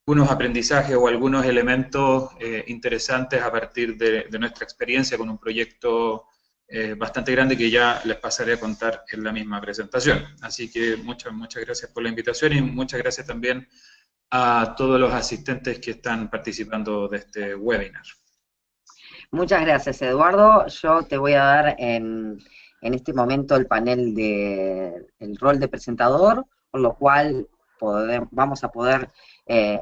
algunos aprendizajes o algunos elementos interesantes a partir de nuestra experiencia con un proyecto bastante grande que ya les pasaré a contar en la misma presentación. Así que muchas gracias por la invitación y muchas gracias también a todos los asistentes que están participando de este webinar. Muchas gracias, Eduardo. Yo te voy a dar en este momento el panel el rol de presentador, por lo cual vamos a poder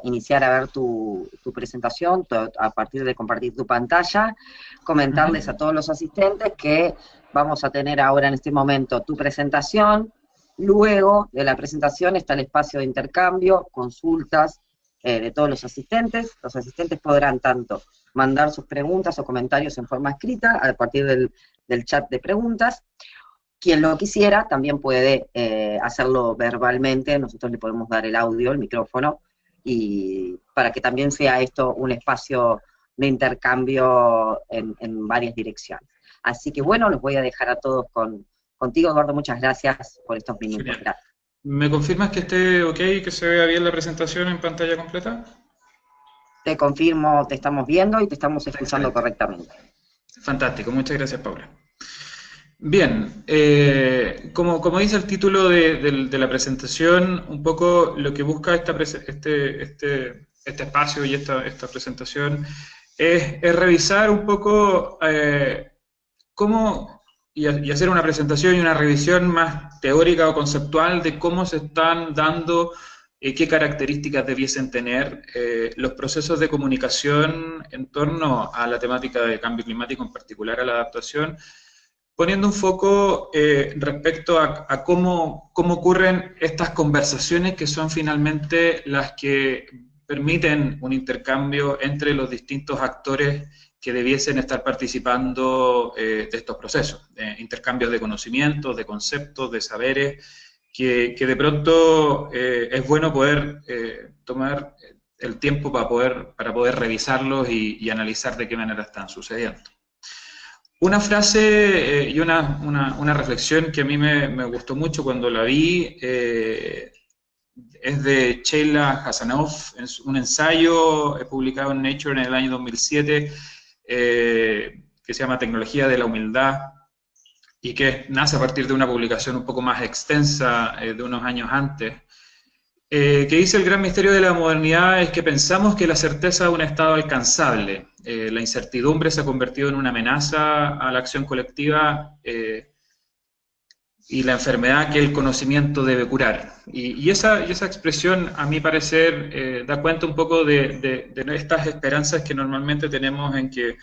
iniciar a ver tu presentación a partir de compartir tu pantalla, comentarles a todos los asistentes que vamos a tener ahora en este momento tu presentación. Luego de la presentación está el espacio de intercambio, consultas de todos los asistentes. Los asistentes podrán tanto mandar sus preguntas o comentarios en forma escrita a partir del chat de preguntas. Quien lo quisiera también puede hacerlo verbalmente, nosotros le podemos dar el audio, el micrófono, y para que también sea esto un espacio de intercambio en varias direcciones. Así que bueno, los voy a dejar a todos contigo, Eduardo, muchas gracias por estos minutos. Gracias. ¿Me confirmas que esté ok, que se vea bien la presentación en pantalla completa? Te confirmo, te estamos viendo y te estamos escuchando correctamente. Fantástico, muchas gracias, Paula. Bien, como dice el título de la presentación, un poco lo que busca este espacio y esta presentación es revisar un poco cómo, y hacer una presentación y una revisión más teórica o conceptual de cómo se están dando qué características debiesen tener los procesos de comunicación en torno a la temática de cambio climático, en particular a la adaptación, poniendo un foco respecto a cómo ocurren estas conversaciones que son finalmente las que permiten un intercambio entre los distintos actores que debiesen estar participando de estos procesos, intercambios de conocimientos, de conceptos, de saberes, que de pronto es bueno poder tomar el tiempo para poder revisarlos y analizar de qué manera están sucediendo. Una frase y una reflexión que a mí me gustó mucho cuando la vi es de Sheila Hasanoff, en un ensayo publicado en Nature en el año 2007 que se llama Tecnología de la Humildad, y que nace a partir de una publicación un poco más extensa de unos años antes, que dice: el gran misterio de la modernidad es que pensamos que la certeza es un estado alcanzable, la incertidumbre se ha convertido en una amenaza a la acción colectiva y la enfermedad que el conocimiento debe curar. Y esa expresión, a mi parecer, da cuenta un poco de estas esperanzas que normalmente tenemos en que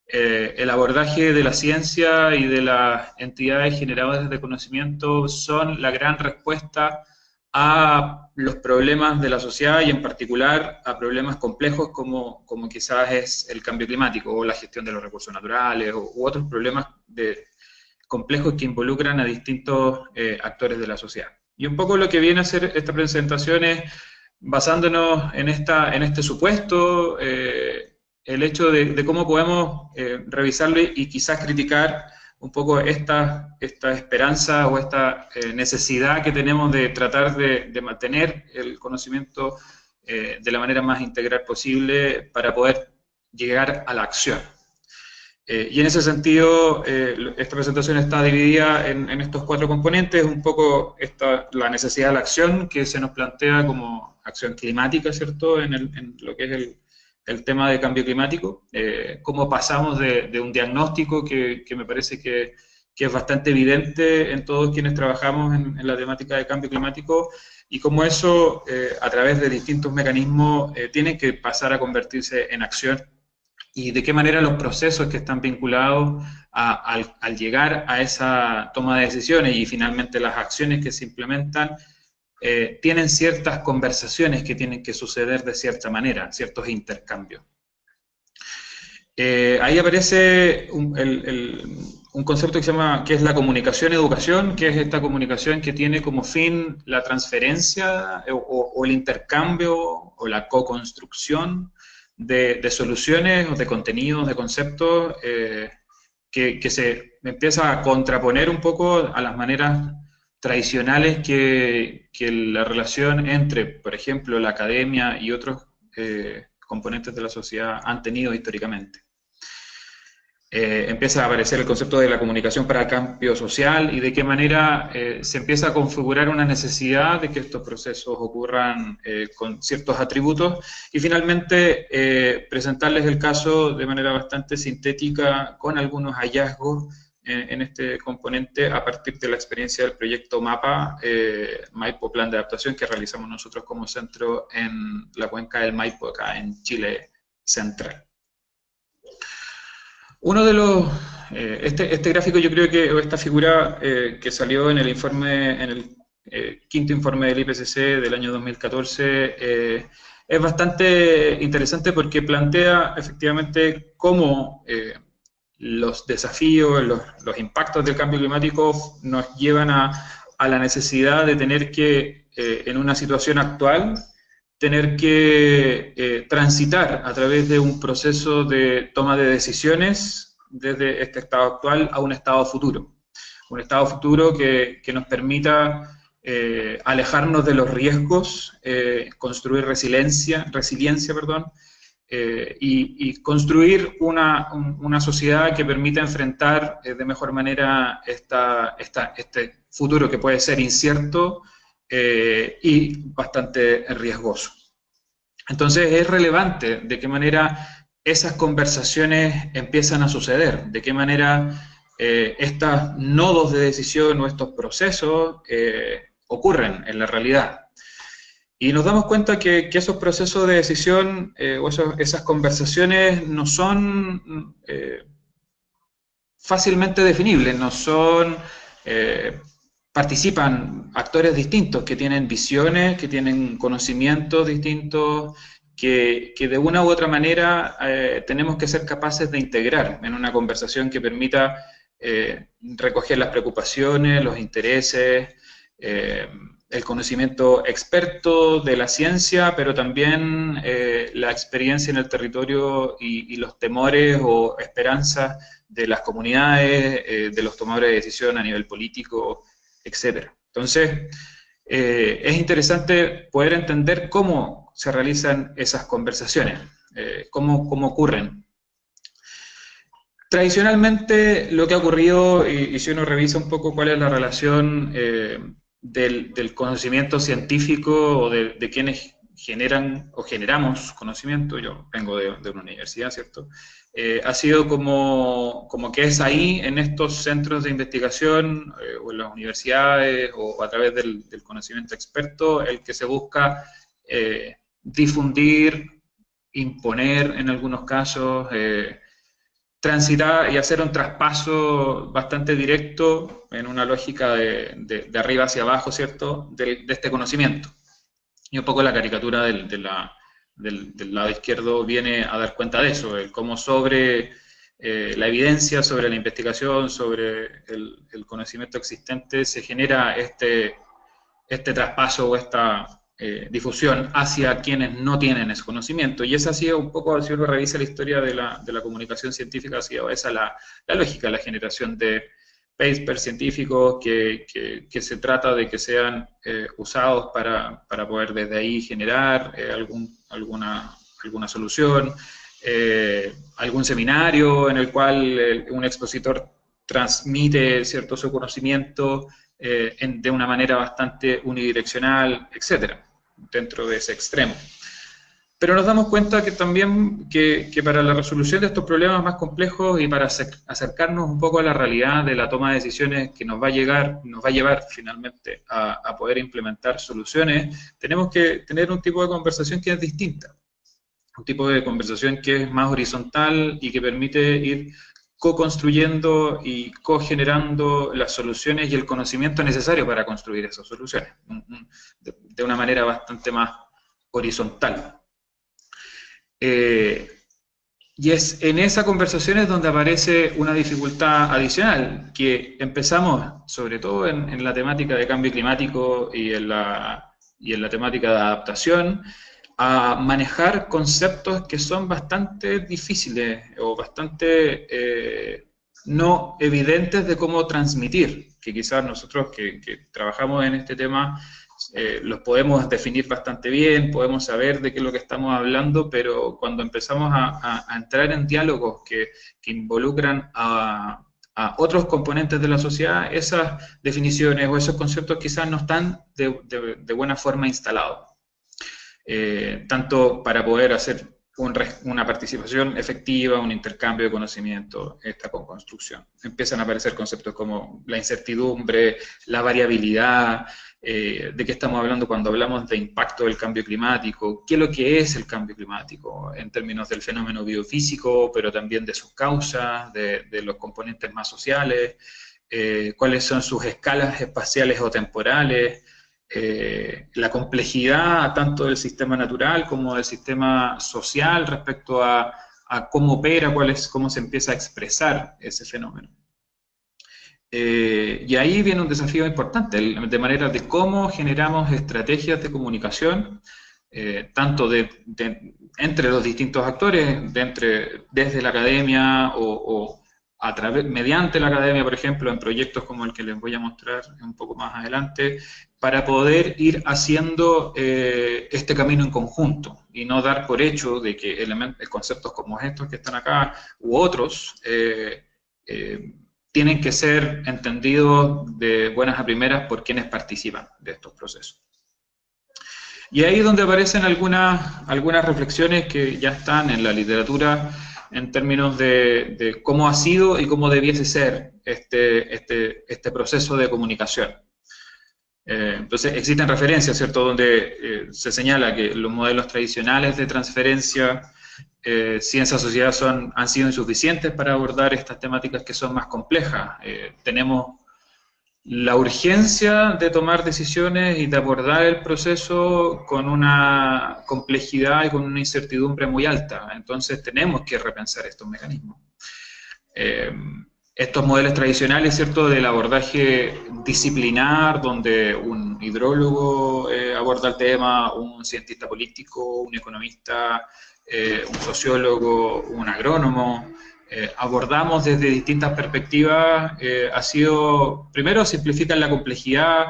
el abordaje de la ciencia y de las entidades generadoras de conocimiento son la gran respuesta a los problemas de la sociedad y en particular a problemas complejos como quizás es el cambio climático o la gestión de los recursos naturales u otros problemas complejos que involucran a distintos actores de la sociedad. Y un poco lo que viene a hacer esta presentación es, basándonos en este supuesto, el hecho de cómo podemos revisarlo y quizás criticar un poco esta esperanza o esta necesidad que tenemos de tratar de mantener el conocimiento de la manera más integral posible para poder llegar a la acción. Y en ese sentido, esta presentación está dividida en estos 4 componentes, un poco la necesidad de la acción que se nos plantea como acción climática, ¿cierto?, en lo que es el tema de cambio climático, cómo pasamos de un diagnóstico que me parece que es bastante evidente en todos quienes trabajamos en la temática de cambio climático, y cómo eso, a través de distintos mecanismos, tiene que pasar a convertirse en acción, y de qué manera los procesos que están vinculados al llegar a esa toma de decisiones y finalmente las acciones que se implementan, tienen ciertas conversaciones que tienen que suceder de cierta manera, ciertos intercambios. Ahí aparece un concepto que es la comunicación-educación, que es esta comunicación que tiene como fin la transferencia o el intercambio o la co-construcción de soluciones o de contenidos, de conceptos que se empieza a contraponer un poco a las maneras tradicionales que la relación entre, por ejemplo, la academia y otros componentes de la sociedad han tenido históricamente. Empieza a aparecer el concepto de la comunicación para el cambio social y de qué manera se empieza a configurar una necesidad de que estos procesos ocurran con ciertos atributos y finalmente presentarles el caso de manera bastante sintética con algunos hallazgos en este componente a partir de la experiencia del proyecto MAPA, Maipo Plan de Adaptación, que realizamos nosotros como centro en la cuenca del Maipo, acá en Chile Central. Uno de los, este gráfico yo creo que, o esta figura que salió en el informe, en el quinto informe del IPCC del año 2014, es bastante interesante porque plantea efectivamente cómo los desafíos, los impactos del cambio climático nos llevan a la necesidad de tener que, en una situación actual, tener que transitar a través de un proceso de toma de decisiones desde este estado actual a un estado futuro. Un estado futuro que nos permita alejarnos de los riesgos, construir resiliencia, y construir una sociedad que permita enfrentar de mejor manera este futuro que puede ser incierto, y bastante riesgoso. Entonces es relevante de qué manera esas conversaciones empiezan a suceder, de qué manera estos nodos de decisión o estos procesos ocurren en la realidad. Y nos damos cuenta que esos procesos de decisión o esas conversaciones no son fácilmente definibles, no son... participan actores distintos que tienen visiones, que tienen conocimientos distintos, que de una u otra manera tenemos que ser capaces de integrar en una conversación que permita recoger las preocupaciones, los intereses, el conocimiento experto de la ciencia, pero también la experiencia en el territorio y los temores o esperanzas de las comunidades, de los tomadores de decisión a nivel político, etcétera. Entonces, es interesante poder entender cómo se realizan esas conversaciones, cómo ocurren. Tradicionalmente, lo que ha ocurrido, y si uno revisa un poco cuál es la relación del conocimiento científico o de quienes generan o generamos conocimiento, yo vengo de una universidad, ¿cierto? Ha sido como que es ahí, en estos centros de investigación, o en las universidades, o a través del conocimiento experto, el que se busca difundir, imponer en algunos casos, transitar y hacer un traspaso bastante directo en una lógica de arriba hacia abajo, ¿cierto?, de este conocimiento. Y un poco la caricatura del lado izquierdo viene a dar cuenta de eso, el cómo sobre la evidencia, sobre la investigación, sobre el conocimiento existente, se genera este traspaso o esta difusión hacia quienes no tienen ese conocimiento. Y esa ha sido un poco, si uno revisa la historia de la comunicación científica, ha sido esa la lógica, la generación de papers científicos que se trata de que sean usados para poder desde ahí generar alguna solución, algún seminario en el cual un expositor transmite cierto su conocimiento de una manera bastante unidireccional, etcétera, dentro de ese extremo. Pero nos damos cuenta que también que para la resolución de estos problemas más complejos y para acercarnos un poco a la realidad de la toma de decisiones que nos va a llevar finalmente a poder implementar soluciones, tenemos que tener un tipo de conversación que es distinta, un tipo de conversación que es más horizontal y que permite ir co-construyendo y co-generando las soluciones y el conocimiento necesario para construir esas soluciones, de una manera bastante más horizontal. Y es en esa conversación es donde aparece una dificultad adicional, que empezamos, sobre todo en la temática de cambio climático y en la temática de adaptación, a manejar conceptos que son bastante difíciles o bastante no evidentes de cómo transmitir, que quizás nosotros que trabajamos en este tema los podemos definir bastante bien, podemos saber de qué es lo que estamos hablando, pero cuando empezamos a entrar en diálogos que involucran a otros componentes de la sociedad, esas definiciones o esos conceptos quizás no están de buena forma instalados. Tanto para poder hacer una participación efectiva, un intercambio de conocimiento, esta construcción. Empiezan a aparecer conceptos como la incertidumbre, la variabilidad, de qué estamos hablando cuando hablamos de impacto del cambio climático, qué es lo que es el cambio climático en términos del fenómeno biofísico, pero también de sus causas, de los componentes más sociales, cuáles son sus escalas espaciales o temporales, la complejidad tanto del sistema natural como del sistema social respecto a cómo opera, cómo se empieza a expresar ese fenómeno. Y ahí viene un desafío importante, de manera de cómo generamos estrategias de comunicación, tanto entre los distintos actores, desde la academia o mediante la academia, por ejemplo, en proyectos como el que les voy a mostrar un poco más adelante, para poder ir haciendo este camino en conjunto y no dar por hecho de que conceptos como estos que están acá u otros tienen que ser entendidos de buenas a primeras por quienes participan de estos procesos. Y ahí es donde aparecen algunas reflexiones que ya están en la literatura en términos de cómo ha sido y cómo debiese ser este proceso de comunicación. Entonces existen referencias, ¿cierto?, donde se señala que los modelos tradicionales de transferencia, ciencia sociedad han sido insuficientes para abordar estas temáticas que son más complejas. Tenemos la urgencia de tomar decisiones y de abordar el proceso con una complejidad y con una incertidumbre muy alta. Entonces tenemos que repensar estos mecanismos. Estos modelos tradicionales, ¿cierto?, del abordaje disciplinar, donde un hidrólogo aborda el tema, un cientista político, un economista, un sociólogo, un agrónomo, abordamos desde distintas perspectivas, primero simplifican la complejidad,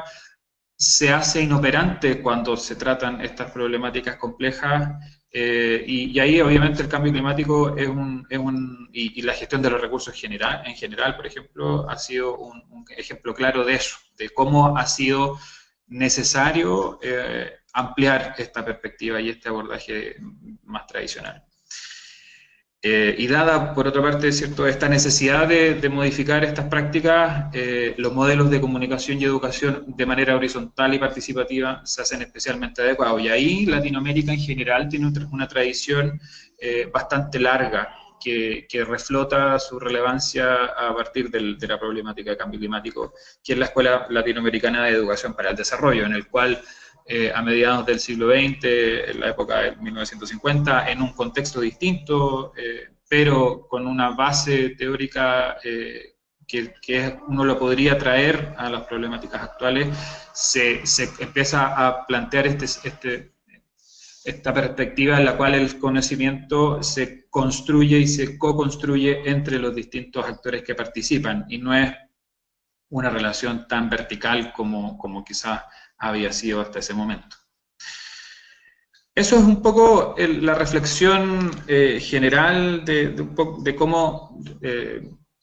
se hace inoperante cuando se tratan estas problemáticas complejas, y ahí obviamente el cambio climático y la gestión de los recursos en general, por ejemplo, ha sido un ejemplo claro de eso, de cómo ha sido necesario ampliar esta perspectiva y este abordaje más tradicional. Y dada, por otra parte, ¿cierto?, esta necesidad de modificar estas prácticas, los modelos de comunicación y educación de manera horizontal y participativa se hacen especialmente adecuados. Y ahí Latinoamérica en general tiene una tradición bastante larga que reflota su relevancia a partir de la problemática de cambio climático, que es la Escuela Latinoamericana de Educación para el Desarrollo, en el cual a mediados del siglo XX, en la época de 1950, en un contexto distinto, pero con una base teórica que uno lo podría traer a las problemáticas actuales, se empieza a plantear esta perspectiva en la cual el conocimiento se construye y se co-construye entre los distintos actores que participan, y no es una relación tan vertical como quizás había sido hasta ese momento. Eso es un poco la reflexión general de cómo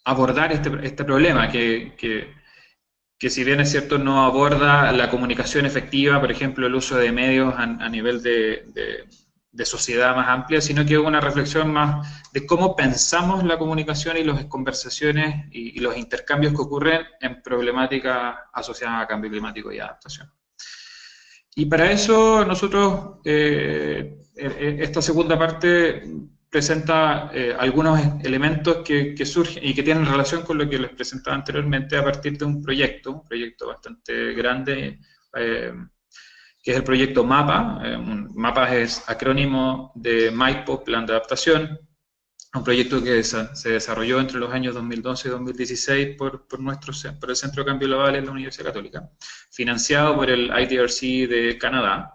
abordar este problema, que si bien es cierto no aborda la comunicación efectiva, por ejemplo, el uso de medios a nivel de sociedad más amplia, sino que es una reflexión más de cómo pensamos la comunicación y las conversaciones y los intercambios que ocurren en problemáticas asociadas a cambio climático y adaptación. Y para eso nosotros, esta segunda parte presenta algunos elementos que surgen y que tienen relación con lo que les presentaba anteriormente a partir de un proyecto bastante grande, que es el proyecto MAPA. MAPA es acrónimo de Maipo, Plan de Adaptación, un proyecto que se desarrolló entre los años 2012 y 2016 por el Centro de Cambio Global en la Universidad Católica, financiado por el IDRC de Canadá,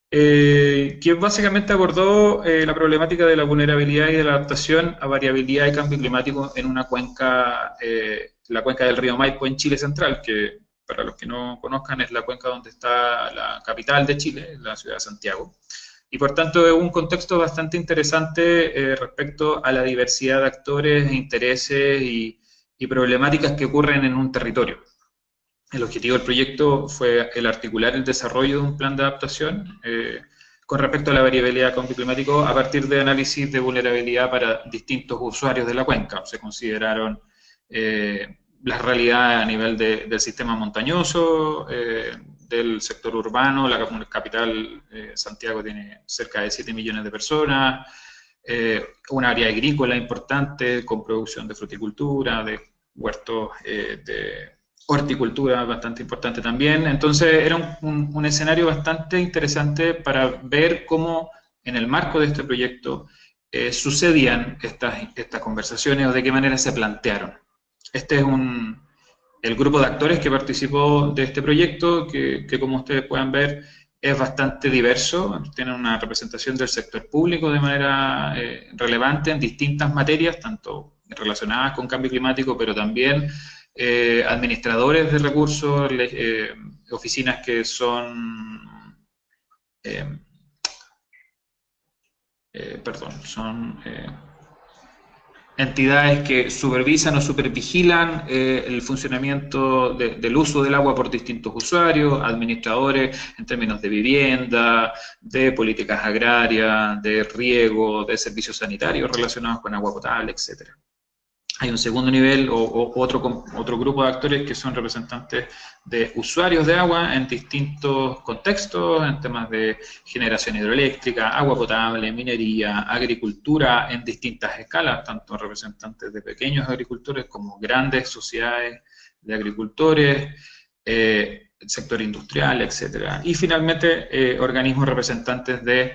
que básicamente abordó la problemática de la vulnerabilidad y de la adaptación a variabilidad y cambio climático en una cuenca, la cuenca del río Maipo en Chile central, que para los que no conozcan, es la cuenca donde está la capital de Chile, la ciudad de Santiago. Y por tanto es un contexto bastante interesante respecto a la diversidad de actores, intereses y problemáticas que ocurren en un territorio. El objetivo del proyecto fue el articular el desarrollo de un plan de adaptación con respecto a la variabilidad de cambio climático a partir de análisis de vulnerabilidad para distintos usuarios de la cuenca. Se consideraron las realidades a nivel del sistema montañoso, del sector urbano. La capital, Santiago, tiene cerca de 7 millones de personas, una área agrícola importante con producción de fruticultura, de huertos de horticultura bastante importante también. Entonces era un escenario bastante interesante para ver cómo en el marco de este proyecto sucedían estas conversaciones o de qué manera se plantearon. Este es el grupo de actores que participó de este proyecto, que como ustedes pueden ver es bastante diverso, tiene una representación del sector público de manera relevante en distintas materias, tanto relacionadas con cambio climático, pero también administradores de recursos, oficinas que son, son entidades que supervisan o supervigilan el funcionamiento del uso del agua por distintos usuarios, administradores en términos de vivienda, de políticas agrarias, de riego, de servicios sanitarios relacionados con agua potable, etcétera. Hay un segundo nivel o otro grupo de actores que son representantes de usuarios de agua en distintos contextos, en temas de generación hidroeléctrica, agua potable, minería, agricultura en distintas escalas, tanto representantes de pequeños agricultores como grandes sociedades de agricultores, el sector industrial, etcétera. Y finalmente, organismos representantes de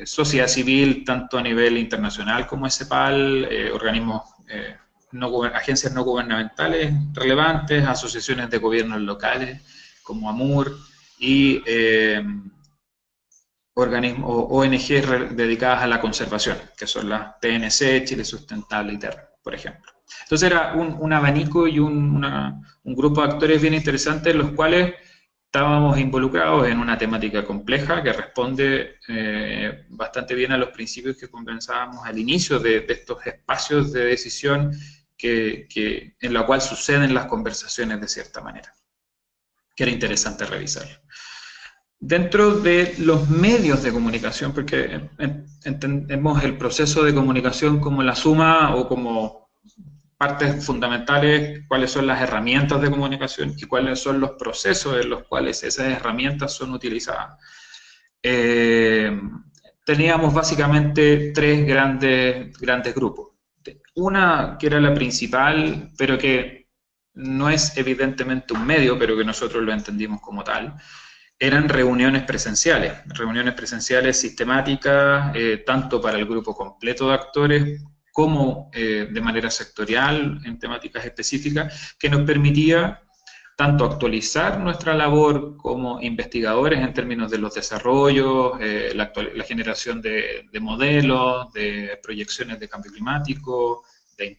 sociedad civil, tanto a nivel internacional como CEPAL, organismos, agencias no gubernamentales relevantes, asociaciones de gobiernos locales como AMUR y organismos o ONGs dedicadas a la conservación, que son las TNC, Chile Sustentable y Terra, por ejemplo. Entonces era un abanico y un grupo de actores bien interesantes, los cuales estábamos involucrados en una temática compleja que responde bastante bien a los principios que conversábamos al inicio de estos espacios de decisión en la cual suceden las conversaciones de cierta manera, que era interesante revisar. Dentro de los medios de comunicación, porque entendemos el proceso de comunicación como la suma o como partes fundamentales, cuáles son las herramientas de comunicación y cuáles son los procesos en los cuales esas herramientas son utilizadas. Teníamos básicamente tres grandes grupos. Una que era la principal, pero que no es evidentemente un medio, pero que nosotros lo entendimos como tal, eran reuniones presenciales sistemáticas, tanto para el grupo completo de actores, como de manera sectorial, en temáticas específicas, que nos permitía tanto actualizar nuestra labor como investigadores en términos de los desarrollos, la generación de modelos, de proyecciones de cambio climático, de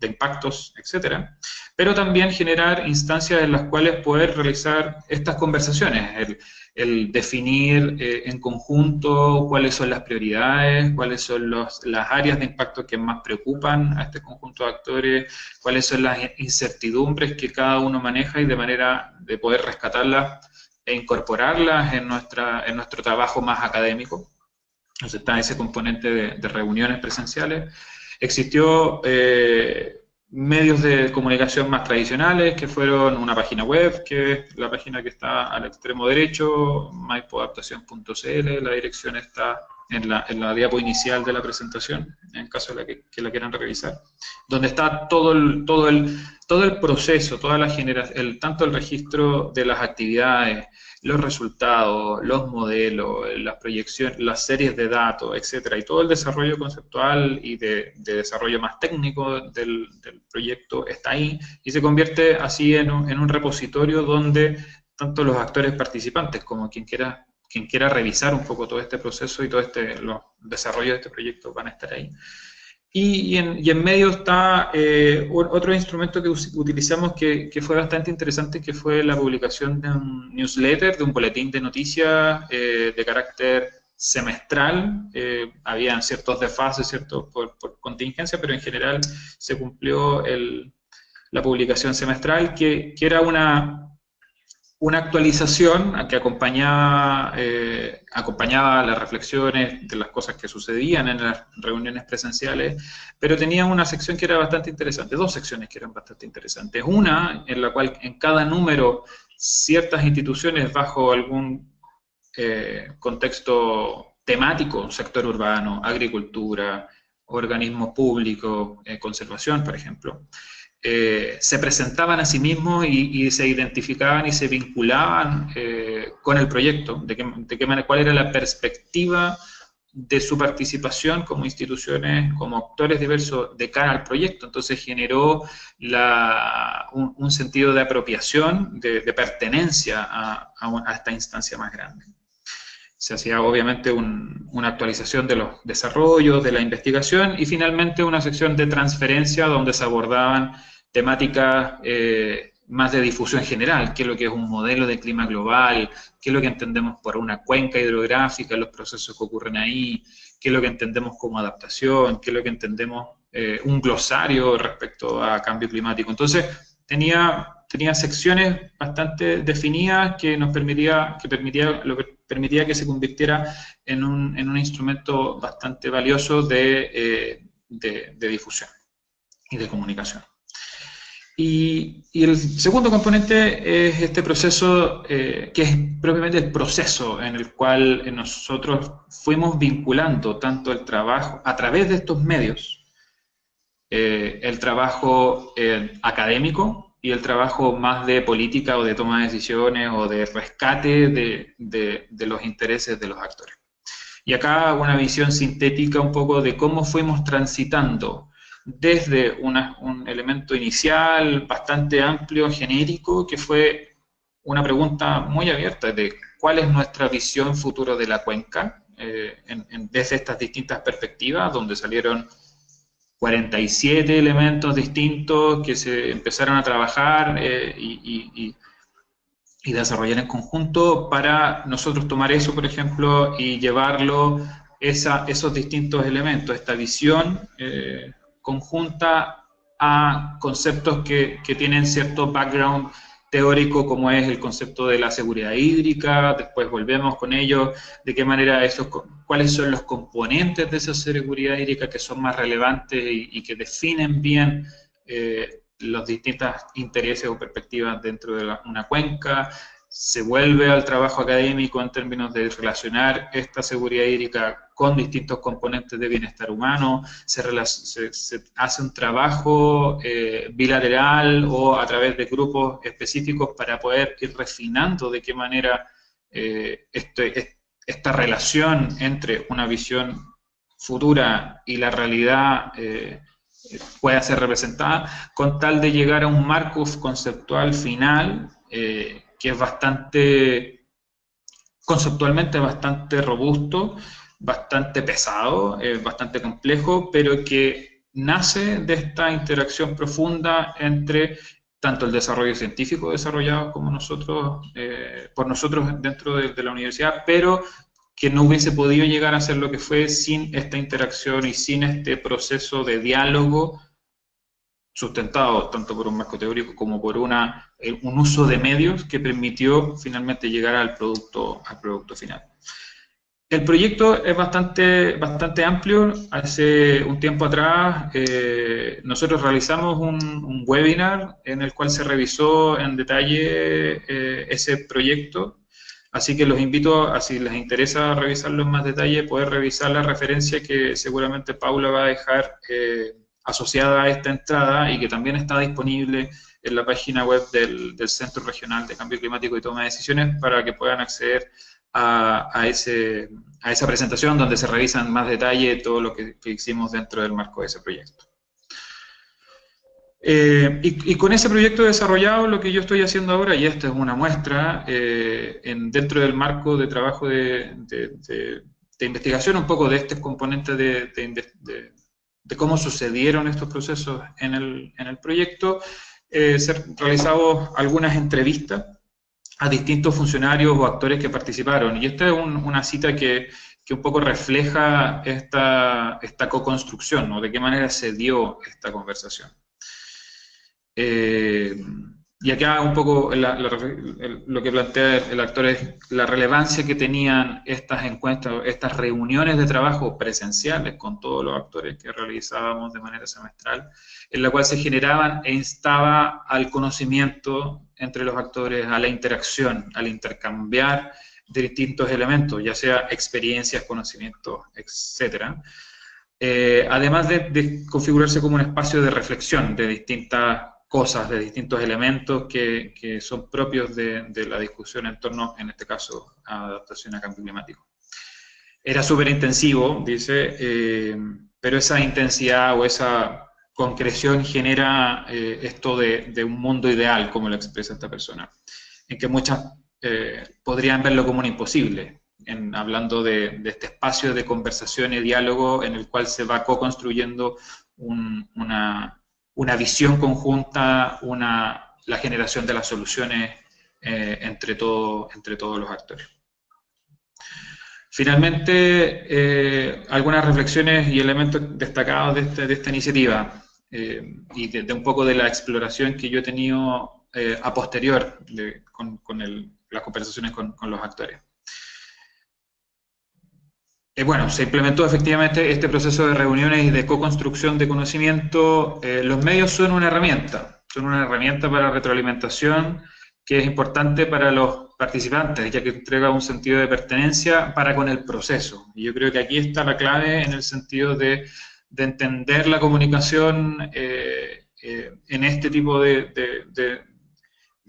impactos, etcétera, pero también generar instancias en las cuales poder realizar estas conversaciones, el definir en conjunto cuáles son las prioridades, cuáles son las áreas de impacto que más preocupan a este conjunto de actores, cuáles son las incertidumbres que cada uno maneja y de manera de poder rescatarlas e incorporarlas en nuestro trabajo más académico. Entonces está ese componente de reuniones presenciales. Existió medios de comunicación más tradicionales, que fueron una página web, que es la página que está al extremo derecho, maipoadaptación.cl, la dirección está en la diapo inicial de la presentación, en caso de que la quieran revisar, donde está todo el proceso, tanto el registro de las actividades, los resultados, los modelos, las proyecciones, las series de datos, etcétera, y todo el desarrollo conceptual y de desarrollo más técnico del proyecto está ahí y se convierte así en un repositorio donde tanto los actores participantes como quien quiera revisar un poco todo este proceso y todo los desarrollos de este proyecto van a estar ahí. y en medio está otro instrumento que utilizamos que fue bastante interesante, que fue la publicación de un newsletter, de un boletín de noticias de carácter semestral. Habían ciertos desfases, ¿cierto? Por contingencia, pero en general se cumplió la publicación semestral, que era una actualización que acompañaba las reflexiones de las cosas que sucedían en las reuniones presenciales, pero tenía una sección que era bastante interesante, dos secciones que eran bastante interesantes. Una en la cual en cada número ciertas instituciones bajo algún contexto temático, sector urbano, agricultura, organismos públicos, conservación, por ejemplo, se presentaban a sí mismos y se identificaban y se vinculaban con el proyecto, de qué manera, cuál era la perspectiva de su participación como instituciones, como actores diversos de cara al proyecto. Entonces generó un sentido de apropiación, de pertenencia a esta instancia más grande. Se hacía obviamente una actualización de los desarrollos, de la investigación, y finalmente una sección de transferencia donde se abordaban temáticas más de difusión general, qué es lo que es un modelo de clima global, qué es lo que entendemos por una cuenca hidrográfica, los procesos que ocurren ahí, qué es lo que entendemos como adaptación, qué es lo que entendemos un glosario respecto a cambio climático. Entonces, tenía secciones bastante definidas que nos permitía que se convirtiera en un instrumento bastante valioso de difusión y de comunicación. Y el segundo componente es este proceso, que es propiamente el proceso en el cual nosotros fuimos vinculando tanto el trabajo a través de estos medios, el trabajo académico y el trabajo más de política o de toma de decisiones o de rescate de los intereses de los actores. Y acá una visión sintética un poco de cómo fuimos transitando desde un elemento inicial bastante amplio, genérico, que fue una pregunta muy abierta de cuál es nuestra visión futuro de la cuenca, desde estas distintas perspectivas, donde salieron 47 elementos distintos que se empezaron a trabajar y desarrollar en conjunto para nosotros tomar eso, por ejemplo, y llevarlo, esos distintos elementos, esta visión conjunta a conceptos que tienen cierto background teórico, como es el concepto de la seguridad hídrica. Después volvemos con ello, de qué manera cuáles son los componentes de esa seguridad hídrica que son más relevantes y que definen bien los distintos intereses o perspectivas dentro de una cuenca. Se vuelve al trabajo académico en términos de relacionar esta seguridad hídrica con distintos componentes de bienestar humano, se hace un trabajo bilateral o a través de grupos específicos para poder ir refinando de qué manera esta relación entre una visión futura y la realidad pueda ser representada, con tal de llegar a un marco conceptual final que es conceptualmente bastante robusto, bastante pesado, bastante complejo, pero que nace de esta interacción profunda entre tanto el desarrollo científico desarrollado como por nosotros dentro de la universidad, pero que no hubiese podido llegar a ser lo que fue sin esta interacción y sin este proceso de diálogo sustentado tanto por un marco teórico como por un uso de medios que permitió finalmente llegar al producto final. El proyecto es bastante amplio. Hace un tiempo atrás nosotros realizamos un webinar en el cual se revisó en detalle ese proyecto, así que los invito a, si les interesa revisarlo en más detalle, poder revisar la referencia que seguramente Paula va a dejar asociada a esta entrada y que también está disponible en la página web del Centro Regional de Cambio Climático y Toma de Decisiones, para que puedan acceder a esa presentación donde se revisan en más detalle todo lo que hicimos dentro del marco de ese proyecto. Y con ese proyecto desarrollado, lo que yo estoy haciendo ahora, y esta es una muestra, dentro del marco de trabajo de investigación, un poco de este componente de de cómo sucedieron estos procesos en el proyecto, se han realizado algunas entrevistas a distintos funcionarios o actores que participaron. Y esta es una cita que un poco refleja esta co-construcción, ¿no? De qué manera se dio esta conversación. Y acá un poco lo que plantea el actor es la relevancia que tenían estas encuestas, estas reuniones de trabajo presenciales con todos los actores que realizábamos de manera semestral, en la cual se generaban e instaba al conocimiento entre los actores, a la interacción, al intercambiar de distintos elementos, ya sea experiencias, conocimientos, etcétera. Además de configurarse como un espacio de reflexión de distintas cosas, de distintos elementos que son propios de la discusión en torno, en este caso, a adaptación a cambio climático. Era súper intensivo, dice, pero esa intensidad o esa concreción genera esto de un mundo ideal, como lo expresa esta persona, en que muchas podrían verlo como un imposible, hablando de este espacio de conversación y diálogo en el cual se va co-construyendo una visión conjunta, la generación de las soluciones entre todos los actores. Finalmente, algunas reflexiones y elementos destacados de esta iniciativa y de un poco de la exploración que yo he tenido a posterior con las conversaciones con los actores. Bueno, se implementó efectivamente este proceso de reuniones y de co-construcción de conocimiento. Los medios son una herramienta para retroalimentación que es importante para los participantes, ya que entrega un sentido de pertenencia para con el proceso. Y yo creo que aquí está la clave en el sentido de entender la comunicación en este tipo de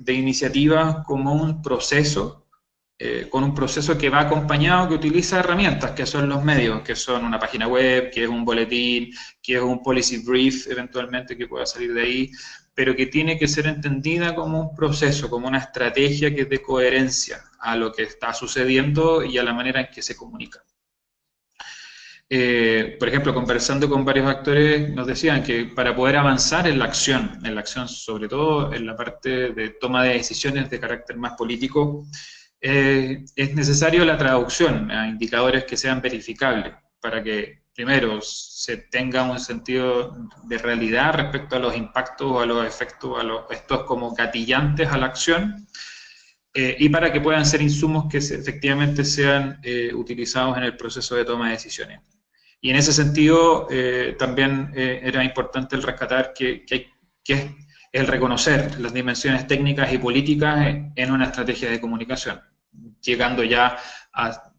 iniciativas como un proceso, con un proceso que va acompañado, que utiliza herramientas, que son los medios, que son una página web, que es un boletín, que es un policy brief, eventualmente, que pueda salir de ahí, pero que tiene que ser entendida como un proceso, como una estrategia que dé coherencia a lo que está sucediendo y a la manera en que se comunica. Por ejemplo, conversando con varios actores, nos decían que para poder avanzar en la acción sobre todo en la parte de toma de decisiones de carácter más político, es necesario la traducción a indicadores que sean verificables para que, primero, se tenga un sentido de realidad respecto a los impactos, a los efectos, estos como gatillantes a la acción, y para que puedan ser insumos que efectivamente sean utilizados en el proceso de toma de decisiones. Y en ese sentido, también era importante el rescatar que es el reconocer las dimensiones técnicas y políticas en una estrategia de comunicación, llegando ya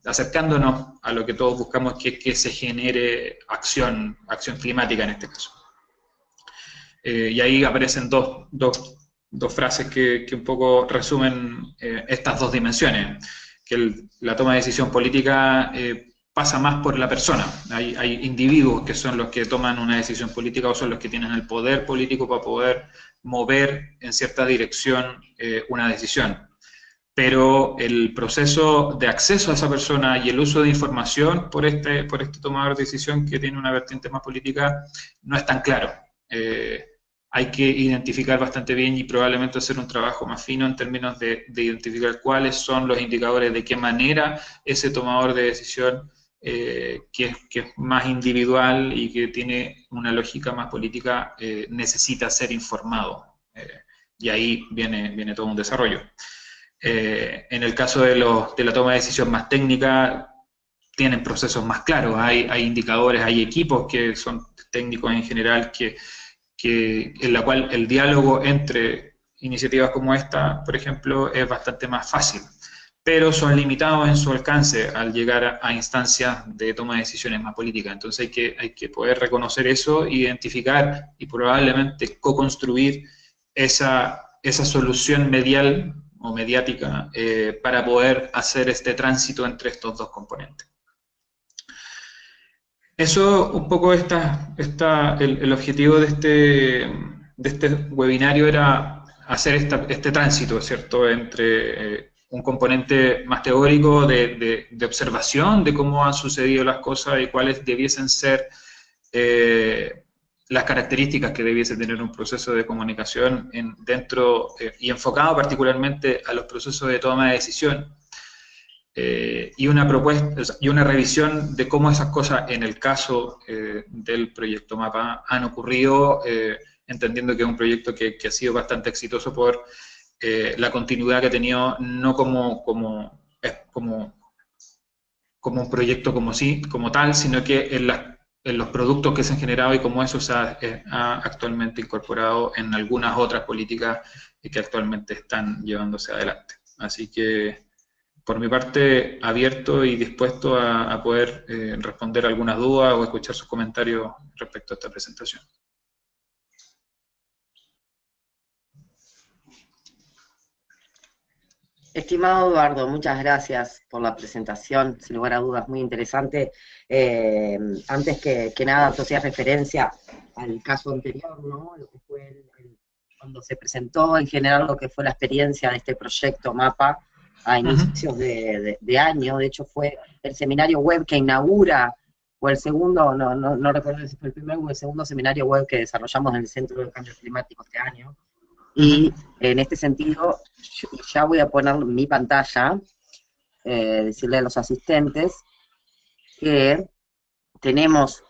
acercándonos a lo que todos buscamos, que se genere acción climática en este caso. Y ahí aparecen dos frases que un poco resumen estas dos dimensiones, que la toma de decisión política pasa más por la persona. Hay individuos que son los que toman una decisión política o son los que tienen el poder político para poder mover en cierta dirección una decisión. Pero el proceso de acceso a esa persona y el uso de información por este tomador de decisión que tiene una vertiente más política no es tan claro. Hay que identificar bastante bien y probablemente hacer un trabajo más fino en términos de identificar cuáles son los indicadores, de qué manera ese tomador de decisión que es más individual y que tiene una lógica más política necesita ser informado. Y ahí viene todo un desarrollo. En el caso de la toma de decisión más técnica, tienen procesos más claros, hay indicadores, hay equipos que son técnicos en general, en la cual el diálogo entre iniciativas como esta, por ejemplo, es bastante más fácil, pero son limitados en su alcance al llegar a instancias de toma de decisiones más políticas. Entonces hay que poder reconocer eso, identificar y probablemente co-construir esa solución medial o mediática para poder hacer este tránsito entre estos dos componentes. Eso un poco el objetivo de este webinario era hacer este tránsito, ¿cierto?, entre un componente más teórico de observación de cómo han sucedido las cosas y cuáles debiesen ser las características que debiese tener un proceso de comunicación dentro y enfocado particularmente a los procesos de toma de decisión, y una propuesta, o sea, y una revisión de cómo esas cosas en el caso del proyecto MAPA han ocurrido, entendiendo que es un proyecto que ha sido bastante exitoso por la continuidad que ha tenido, no como un proyecto como tal, sino que en los productos que se han generado y cómo eso se ha actualmente incorporado en algunas otras políticas que actualmente están llevándose adelante. Así que, por mi parte, abierto y dispuesto a poder responder algunas dudas o escuchar sus comentarios respecto a esta presentación. Estimado Eduardo, muchas gracias por la presentación, sin lugar a dudas, muy interesante. Antes que nada, tú hacías referencia al caso anterior, ¿no? Lo que fue cuando se presentó en general lo que fue la experiencia de este proyecto MAPA a inicios de año. De hecho, fue el seminario web que inaugura, o el segundo, no recuerdo si fue el primero o el segundo seminario web que desarrollamos en el Centro de Cambio Climático este año. Y en este sentido, ya voy a poner mi pantalla, decirle a los asistentes que tenemos,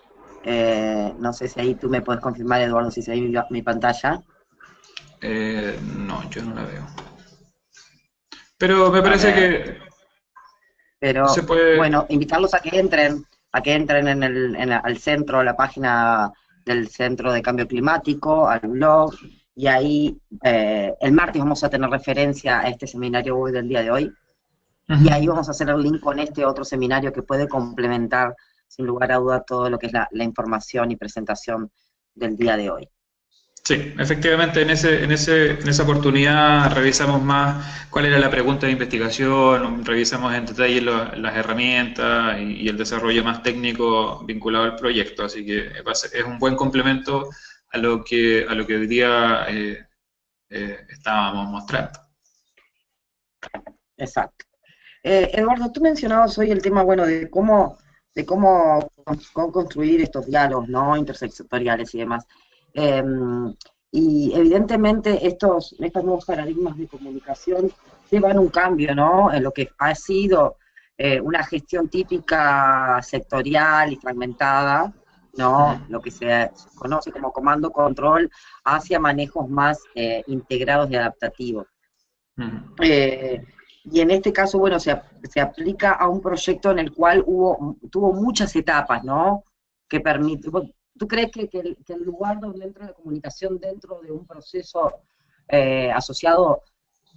no sé si ahí tú me puedes confirmar, Eduardo, si se ve mi pantalla. No, yo no la veo. Pero me parece que pero se puede... Bueno, invitarlos a que entren al centro, a la página del Centro de Cambio Climático, al blog, y ahí el martes vamos a tener referencia a este seminario web del día de hoy, y ahí vamos a hacer el link con este otro seminario que puede complementar, sin lugar a duda, todo lo que es la información y presentación del día de hoy. Sí, efectivamente, en esa oportunidad revisamos más cuál era la pregunta de investigación, revisamos en detalle las herramientas y el desarrollo más técnico vinculado al proyecto, así que es un buen complemento a lo que hoy día estábamos mostrando. Exacto. Eduardo, tú mencionabas hoy el tema, bueno, de cómo construir estos diálogos, ¿no?, intersectoriales y demás. Y evidentemente estos nuevos paradigmas de comunicación llevan un cambio, ¿no?, en lo que ha sido una gestión típica sectorial y fragmentada, ¿no?, lo que se conoce como comando-control, hacia manejos más integrados y adaptativos. Y en este caso, bueno, se aplica a un proyecto en el cual tuvo muchas etapas, ¿no?, que permite... ¿Tú crees que el lugar donde entra la comunicación dentro de un proceso asociado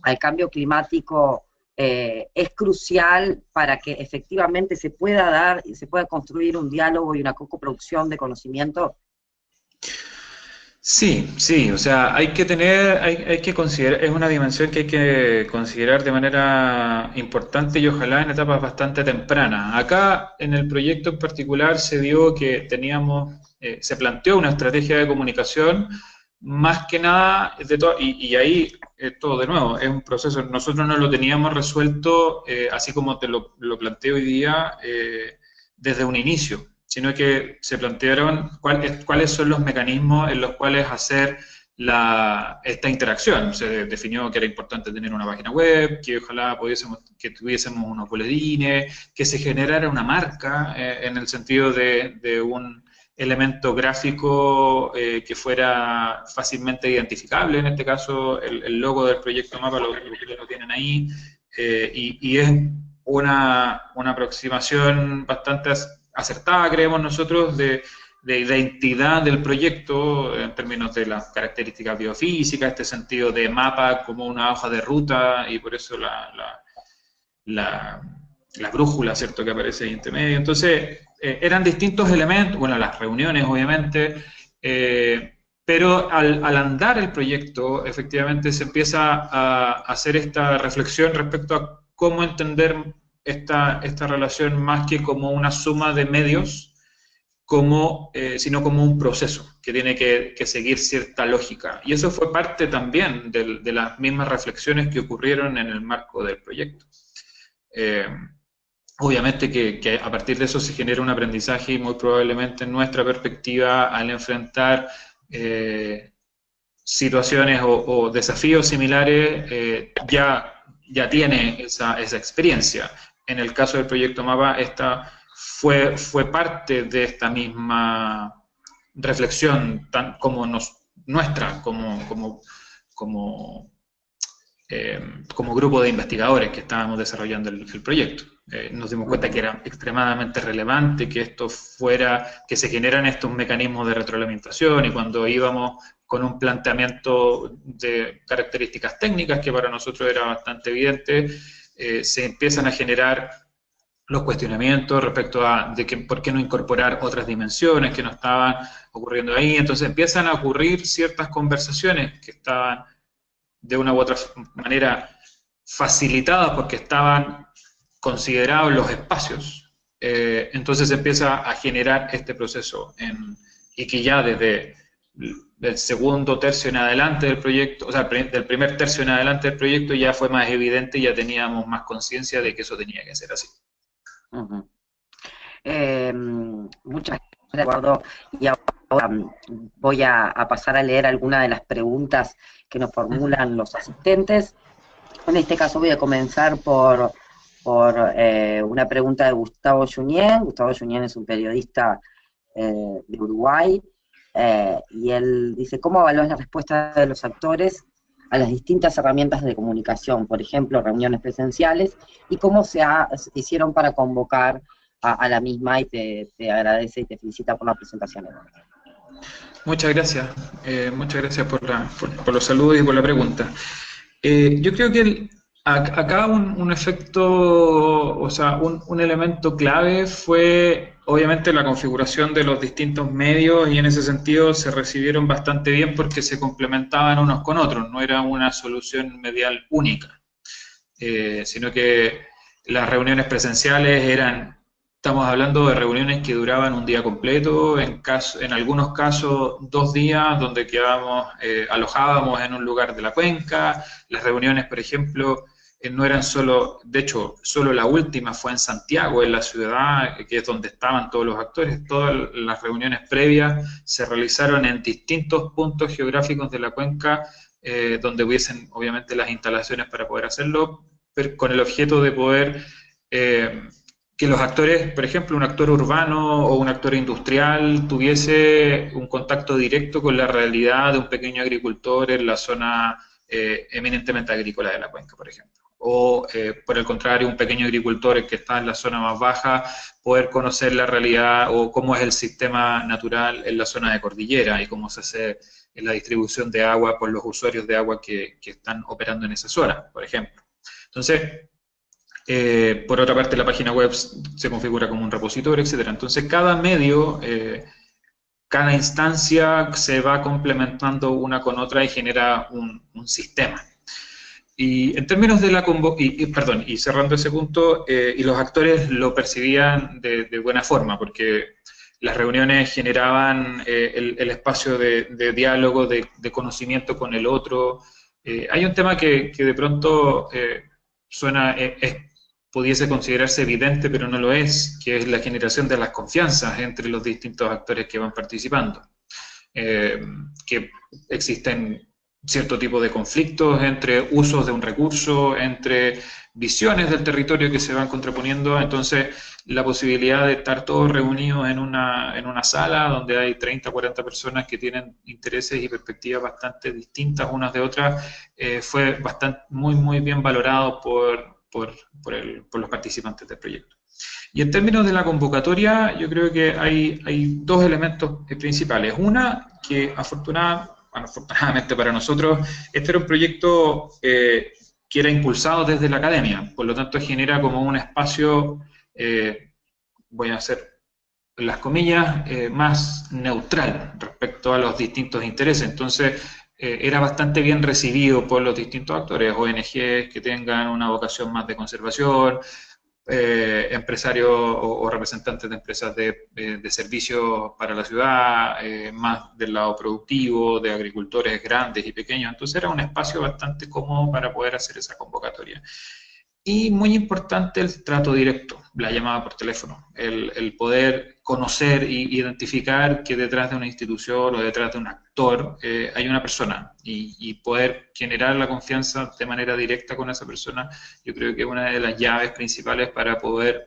al cambio climático es crucial para que efectivamente se pueda construir un diálogo y una coproducción de conocimiento? Sí, o sea, hay que considerar, es una dimensión que hay que considerar de manera importante y ojalá en etapas bastante tempranas. Acá, en el proyecto en particular, se dio que se planteó una estrategia de comunicación, más que nada, y ahí todo de nuevo, es un proceso, nosotros no lo teníamos resuelto, así como te lo planteo hoy día, desde un inicio, sino que se plantearon cuáles son los mecanismos en los cuales hacer esta interacción. Se definió que era importante tener una página web, que ojalá tuviésemos unos boletines, que se generara una marca en el sentido de un elemento gráfico que fuera fácilmente identificable, en este caso el logo del proyecto MAPA lo tienen ahí, y es una aproximación bastante acertada, creemos nosotros, de identidad del proyecto en términos de las características biofísicas, este sentido de mapa como una hoja de ruta, y por eso la brújula, ¿cierto?, que aparece ahí entre medio. Entonces, eran distintos elementos, bueno, las reuniones, obviamente, pero al andar el proyecto, efectivamente se empieza a hacer esta reflexión respecto a cómo entender esta relación más que como una suma de medios, sino como un proceso que tiene que seguir cierta lógica. Y eso fue parte también de las mismas reflexiones que ocurrieron en el marco del proyecto. obviamente que a partir de eso se genera un aprendizaje y muy probablemente en nuestra perspectiva al enfrentar situaciones o desafíos similares ya tiene esa experiencia. En el caso del proyecto MAPA, esta fue parte de esta misma reflexión tan como nuestra, como como grupo de investigadores que estábamos desarrollando el proyecto. Nos dimos cuenta que era extremadamente relevante que esto fuera, que se generan estos mecanismos de retroalimentación, y cuando íbamos con un planteamiento de características técnicas que para nosotros era bastante evidente, se empiezan a generar los cuestionamientos respecto a por qué no incorporar otras dimensiones que no estaban ocurriendo ahí. Entonces empiezan a ocurrir ciertas conversaciones que estaban de una u otra manera facilitadas porque estaban considerados los espacios. Entonces empieza a generar este proceso y que ya desde el segundo tercio en adelante del proyecto, o sea, del primer tercio en adelante del proyecto ya fue más evidente y ya teníamos más conciencia de que eso tenía que ser así. Muchas gracias, Eduardo. Y ahora voy a pasar a leer algunas de las preguntas que nos formulan los asistentes. En este caso voy a comenzar por una pregunta de Gustavo Junyent. Gustavo Junyent es un periodista de Uruguay, y él dice: ¿cómo evalúas la respuesta de los actores a las distintas herramientas de comunicación, por ejemplo, reuniones presenciales, y cómo se hicieron para convocar a la misma? Y te agradece y te felicita por la presentación. Muchas gracias por los saludos y por la pregunta. Yo creo que acá un efecto, o sea, un elemento clave fue obviamente la configuración de los distintos medios, y en ese sentido se recibieron bastante bien porque se complementaban unos con otros, no era una solución medial única, sino que las reuniones presenciales estamos hablando de reuniones que duraban un día completo, en algunos casos 2 días, donde alojábamos en un lugar de la cuenca. Las reuniones, por ejemplo, no eran solo, de hecho, solo la última fue en Santiago, en la ciudad, que es donde estaban todos los actores. Todas las reuniones previas se realizaron en distintos puntos geográficos de la cuenca, donde hubiesen, obviamente, las instalaciones para poder hacerlo, pero con el objeto de poder que los actores, por ejemplo, un actor urbano o un actor industrial tuviese un contacto directo con la realidad de un pequeño agricultor en la zona eminentemente agrícola de la cuenca, por ejemplo. O, por el contrario, un pequeño agricultor que está en la zona más baja, poder conocer la realidad o cómo es el sistema natural en la zona de cordillera y cómo se hace en la distribución de agua por los usuarios de agua que están operando en esa zona, por ejemplo. Entonces, por otra parte, la página web se configura como un repositorio, etcétera. Entonces, cada medio, cada instancia se va complementando una con otra y genera un sistema. Y en términos de la y cerrando ese punto, y los actores lo percibían de buena forma, porque las reuniones generaban el espacio de diálogo, de conocimiento con el otro. Hay un tema que de pronto pudiese considerarse evidente, pero no lo es, que es la generación de las confianzas entre los distintos actores que van participando. Que existen cierto tipo de conflictos entre usos de un recurso, entre visiones del territorio que se van contraponiendo. Entonces, la posibilidad de estar todos reunidos en una sala donde hay 30 o 40 personas que tienen intereses y perspectivas bastante distintas unas de otras, fue muy bien valorado por los participantes del proyecto. Y en términos de la convocatoria, yo creo que hay 2 elementos principales. Una, que afortunadamente para nosotros, este era un proyecto que era impulsado desde la academia, por lo tanto genera como un espacio, voy a hacer las comillas, más neutral respecto a los distintos intereses. Entonces, era bastante bien recibido por los distintos actores, ONGs que tengan una vocación más de conservación, empresarios o representantes de empresas de servicios para la ciudad, más del lado productivo, de agricultores grandes y pequeños. Entonces era un espacio bastante cómodo para poder hacer esa convocatoria. Y muy importante el trato directo, la llamada por teléfono, el poder conocer e identificar que detrás de una institución o detrás de un actor hay una persona y poder generar la confianza de manera directa con esa persona, yo creo que es una de las llaves principales para poder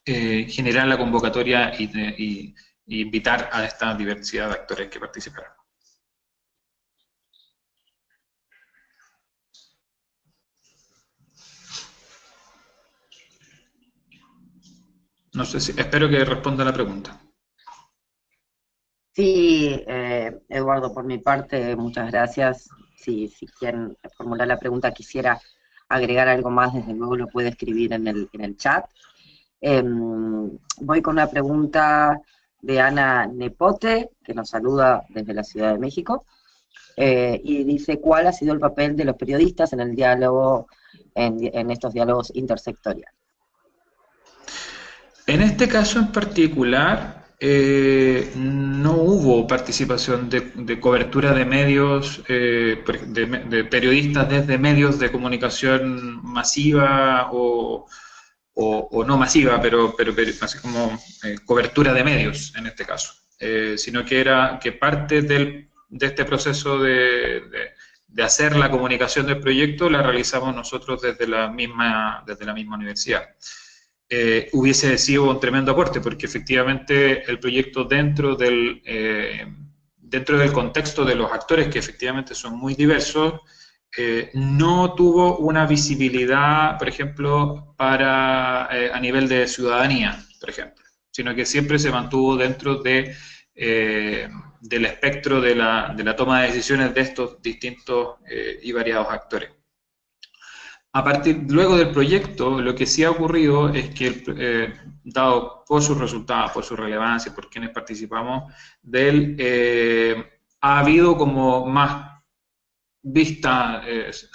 generar la convocatoria y invitar a esta diversidad de actores que participarán. No sé si, espero que responda la pregunta. Sí, Eduardo, por mi parte, muchas gracias. Si quieren formular la pregunta, quisiera agregar algo más, desde luego lo puede escribir en el chat. Voy con una pregunta de Ana Nepote, que nos saluda desde la Ciudad de México, y dice, ¿cuál ha sido el papel de los periodistas en el diálogo, en estos diálogos intersectoriales? En este caso en particular, no hubo participación de cobertura de medios, de periodistas desde medios de comunicación masiva o no masiva, pero así como cobertura de medios en este caso, sino que era que parte de este proceso de hacer la comunicación del proyecto la realizamos nosotros desde la misma universidad. Hubiese sido un tremendo aporte, porque efectivamente el proyecto dentro del contexto de los actores, que efectivamente son muy diversos, no tuvo una visibilidad, por ejemplo, a nivel de ciudadanía, por ejemplo, sino que siempre se mantuvo dentro del espectro de la toma de decisiones de estos distintos y variados actores. Luego del proyecto, lo que sí ha ocurrido es que, dado por sus resultados, por su relevancia, por quienes participamos, ha habido como más vista,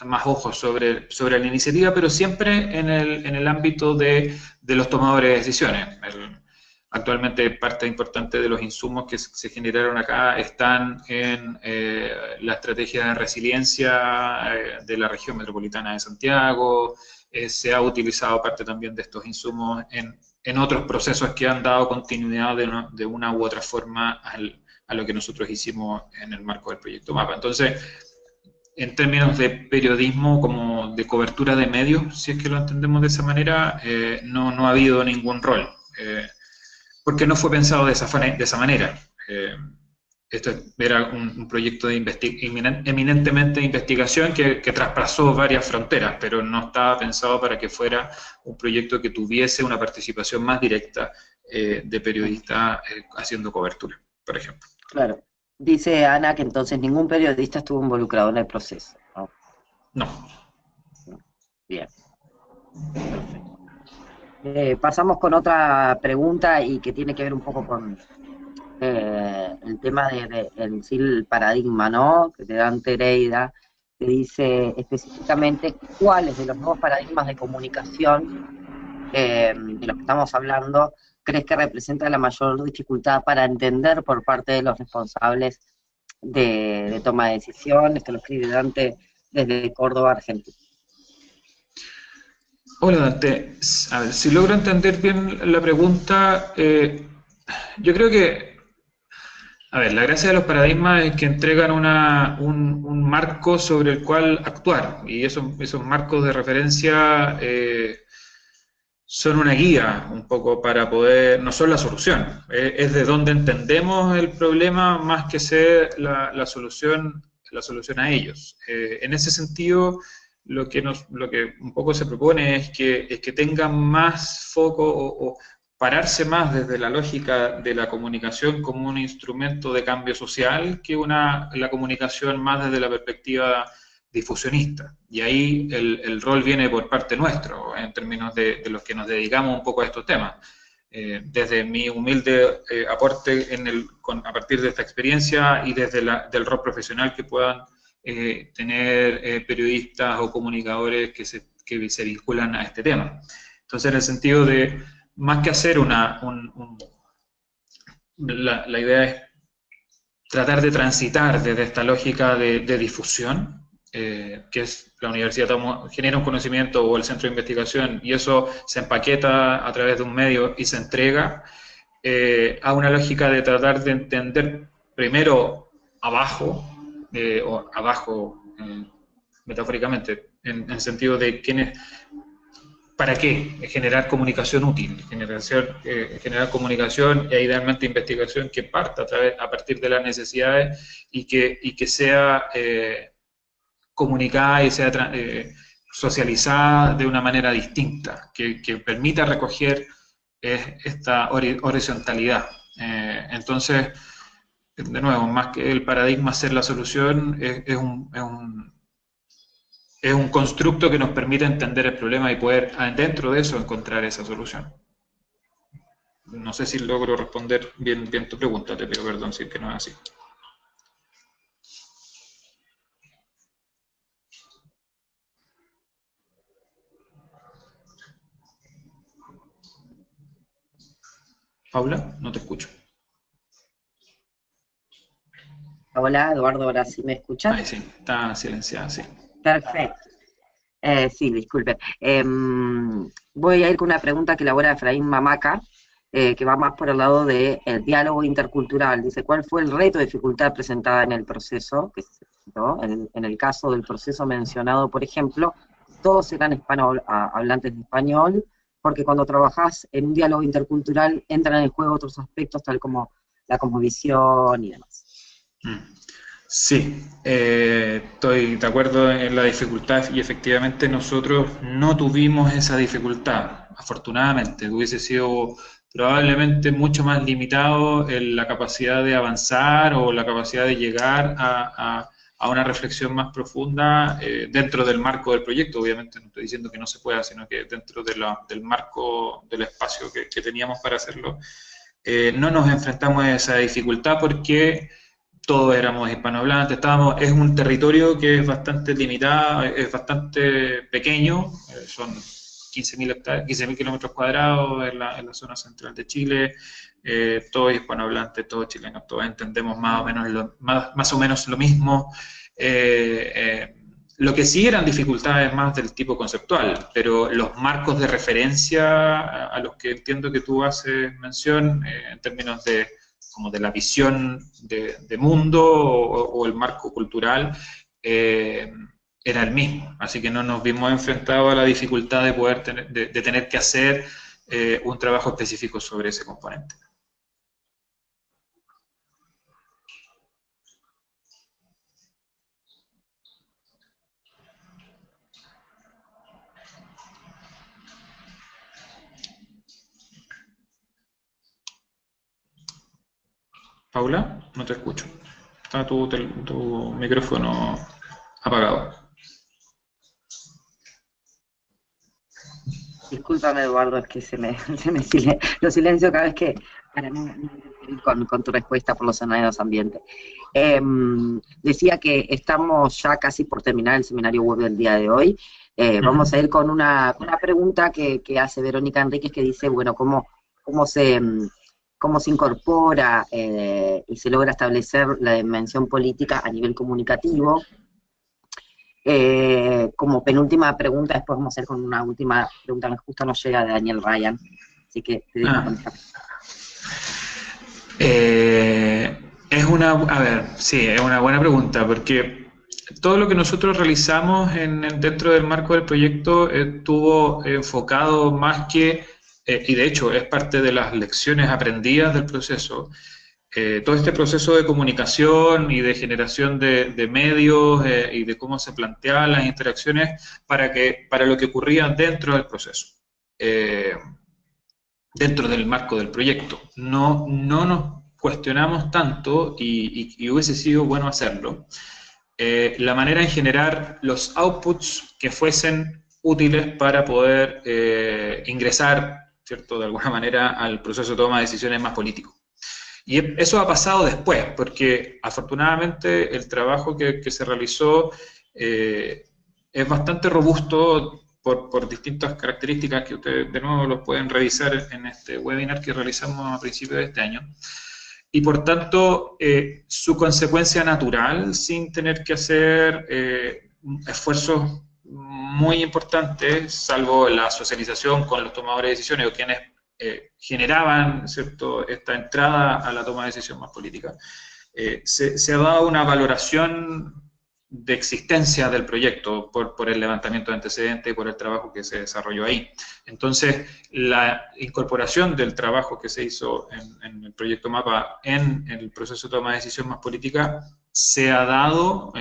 más ojos sobre la iniciativa, pero siempre en el ámbito de los tomadores de decisiones. Actualmente parte importante de los insumos que se generaron acá están en la estrategia de resiliencia de la región metropolitana de Santiago. Se ha utilizado parte también de estos insumos en otros procesos que han dado continuidad de una u otra forma a lo que nosotros hicimos en el marco del proyecto MAPA. Entonces, en términos de periodismo, como de cobertura de medios, si es que lo entendemos de esa manera, no ha habido ningún rol. Porque no fue pensado de esa manera. Esto era un proyecto eminentemente de investigación que traspasó varias fronteras, pero no estaba pensado para que fuera un proyecto que tuviese una participación más directa de periodistas haciendo cobertura, por ejemplo. Claro. Dice Ana que entonces ningún periodista estuvo involucrado en el proceso, ¿no? No. Bien. Perfecto. Pasamos con otra pregunta y que tiene que ver un poco con el tema en sí el paradigma, ¿no? Que te dan Tereida, que dice específicamente cuáles de los nuevos paradigmas de comunicación de los que estamos hablando crees que representa la mayor dificultad para entender por parte de los responsables de toma de decisiones, que lo escribe Dante desde Córdoba, Argentina. Hola Dante, a ver, si logro entender bien la pregunta, yo creo que, a ver, la gracia de los paradigmas es que entregan un marco sobre el cual actuar, y esos marcos de referencia son una guía un poco para poder, no son la solución, es de donde entendemos el problema más que ser la solución a ellos. En ese sentido, lo que un poco se propone es que tengan más foco o pararse más desde la lógica de la comunicación como un instrumento de cambio social que la comunicación más desde la perspectiva difusionista. Y ahí el rol viene por parte nuestro, en términos de los que nos dedicamos un poco a estos temas. Desde mi humilde aporte a partir de esta experiencia y desde del rol profesional que puedan tener periodistas o comunicadores que se vinculan a este tema. Entonces, en el sentido de, más que hacer la idea es tratar de transitar desde esta lógica de difusión que es la universidad genera un conocimiento o el centro de investigación y eso se empaqueta a través de un medio y se entrega, a una lógica de tratar de entender primero abajo, o abajo metafóricamente, en el sentido de quiénes, ¿para qué? Generar comunicación útil, generar comunicación e idealmente investigación que parta a partir de las necesidades y que sea comunicada y sea socializada de una manera distinta, que permita recoger esta horizontalidad. Entonces, de nuevo, más que el paradigma ser la solución, es un constructo que nos permite entender el problema y poder, dentro de eso, encontrar esa solución. No sé si logro responder bien tu pregunta, te pido perdón si es que no es así. Paula, no te escucho. Hola, Eduardo, ahora sí me escuchas. Ahí sí, está silenciada, sí. Perfecto. Sí, disculpe. Voy a ir con una pregunta que elabora Efraín Mamaca, que va más por el lado del diálogo intercultural. Dice, ¿cuál fue el reto o dificultad presentada en el proceso? ¿No? En el caso del proceso mencionado, por ejemplo, todos eran hablantes de español, porque cuando trabajás en un diálogo intercultural entran en juego otros aspectos, tal como la cosmovisión y demás. Sí, estoy de acuerdo en la dificultad y efectivamente nosotros no tuvimos esa dificultad, afortunadamente. Hubiese sido probablemente mucho más limitado en la capacidad de avanzar o la capacidad de llegar a una reflexión más profunda dentro del marco del proyecto. Obviamente no estoy diciendo que no se pueda, sino que dentro del marco del espacio que teníamos para hacerlo, no nos enfrentamos a esa dificultad porque todos éramos hispanohablantes, es un territorio que es bastante limitado, es bastante pequeño, son 15.000 kilómetros cuadrados en la zona central de Chile, todos hispanohablantes, todos chilenos, todos entendemos más o menos lo mismo. Lo que sí eran dificultades más del tipo conceptual, pero los marcos de referencia a los que entiendo que tú haces mención, en términos como de la visión de mundo o el marco cultural, era el mismo. Así que no nos vimos enfrentados a la dificultad de poder tener que hacer un trabajo específico sobre ese componente. Paula, no te escucho. Está tu micrófono apagado. Discúlpame, Eduardo, es que lo silencio cada vez que, para no interferir con tu respuesta por los sonidos ambientes. Decía que estamos ya casi por terminar el seminario web del día de hoy. Vamos a ir con una pregunta que hace Verónica Enríquez, que dice, bueno, cómo se incorpora y se logra establecer la dimensión política a nivel comunicativo. Como penúltima pregunta, después vamos a ir con una última pregunta que justo nos llega de Daniel Ryan, así que te dejo contestar. Es una buena pregunta, porque todo lo que nosotros realizamos dentro del marco del proyecto estuvo enfocado más que, y de hecho es parte de las lecciones aprendidas del proceso, todo este proceso de comunicación y de generación de medios y de cómo se planteaban las interacciones para lo que ocurría dentro del proceso, dentro del marco del proyecto. No nos cuestionamos tanto, y hubiese sido bueno hacerlo, la manera en generar los outputs que fuesen útiles para poder ingresar, ¿cierto?, de alguna manera al proceso de toma de decisiones más político. Y eso ha pasado después, porque afortunadamente el trabajo que se realizó es bastante robusto por distintas características que ustedes de nuevo los pueden revisar en este webinar que realizamos a principios de este año. Y por tanto, su consecuencia natural, sin tener que hacer esfuerzos muy importantes, salvo la socialización con los tomadores de decisiones o quienes generaban, ¿cierto?, esta entrada a la toma de decisión más política. Se ha dado una valoración de existencia del proyecto por el levantamiento de antecedentes y por el trabajo que se desarrolló ahí. Entonces, la incorporación del trabajo que se hizo en el proyecto MAPA en el proceso de toma de decisión más política se ha dado,